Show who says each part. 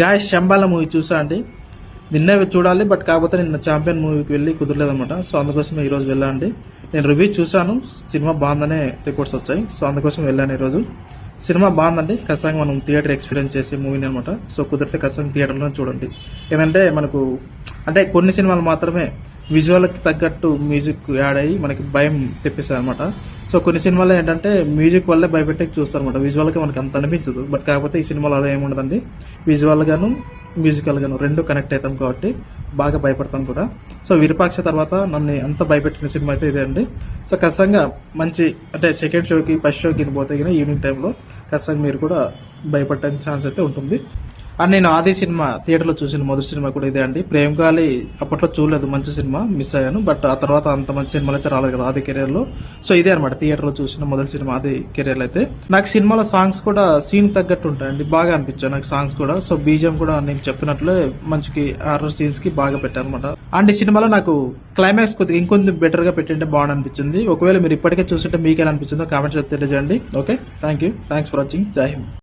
Speaker 1: Guys Shambhala movie చూసా అండి. నిన్నే చూడాలి, బట్ కాకపోతే నిన్న ఛాంపియన్ మూవీకి వెళ్ళి కుదరలేదన్నమాట. సో అందుకోసమే ఈరోజు వెళ్ళండి. నేను రివ్యూ చూశాను, సినిమా బాగుందనే రిపోర్ట్స్ వచ్చాయి. సో అందుకోసం వెళ్ళాను ఈరోజు. సినిమా బాగుందండి. ఖచ్చితంగా మనం థియేటర్ ఎక్స్పీరియన్స్ చేసే మూవీని అనమాట. సో కుదిరితే ఖచ్చితంగా థియేటర్లో చూడండి. ఏంటంటే మనకు అంటే కొన్ని సినిమాలు మాత్రమే విజువల్కి తగ్గట్టు మ్యూజిక్ యాడ్ అయ్యి మనకి భయం తెప్పిస్తాయి అనమాట. సో కొన్ని సినిమాలు ఏంటంటే మ్యూజిక్ వల్లే భయపెట్టి చూస్తారు అనమాట. విజువల్గా మనకి అంత అనిపించదు. బట్ కాకపోతే ఈ సినిమాలో అలా ఏముండదండి. విజువల్గాను మ్యూజికల్గాను రెండు కనెక్ట్ అవుతాం కాబట్టి బాగా భయపడతాం కూడా. సో విరూపాక్ష తర్వాత నన్ను అంత భయపెట్టిన సినిమా అయితే ఇదే అండి. సో ఖచ్చితంగా మంచి అంటే సెకండ్ షోకి ఫస్ట్ షోకి పోతే కానీ ఈవినింగ్ టైంలో ఖచ్చితంగా మీరు కూడా భయపడడానికి ఛాన్స్ అయితే ఉంటుంది. అండ్ నేను ఆది సినిమా థియేటర్లో చూసిన మొదటి సినిమా కూడా ఇదే అండి. ప్రేమ్ గాలి అప్పట్లో చూడలేదు, మంచి సినిమా మిస్ అయ్యాను. బట్ ఆ తర్వాత అంత మంచి సినిమాలు అయితే రాలేదు కదా ఆది కెరియర్లో. సో ఇదే అనమాట థియేటర్లో చూసిన మొదటి సినిమా ఆది కెరియర్లో అయితే. నాకు సినిమాలో సాంగ్స్ కూడా సీన్ తగ్గట్టు ఉంటాయండి, బాగా అనిపించాయి నాకు సాంగ్స్ కూడా. సో బీజిఎం కూడా నేను చెప్పినట్లే మంచికి హారర్ సీన్స్ కి బాగా పెట్టారు అనమాట. అండ్ ఈ సినిమాలో నాకు క్లైమాక్స్ కొద్దిగా ఇంకొంచెం బెటర్ గా పెట్టింటే బాగుంది అనిపించింది. ఒకవేళ మీరు ఇప్పటికే చూస్తుంటే మీకు ఎలా అనిపించిందో కామెంట్స్ తెలియజేయండి. Okay, thanks for watching. జై హింద్.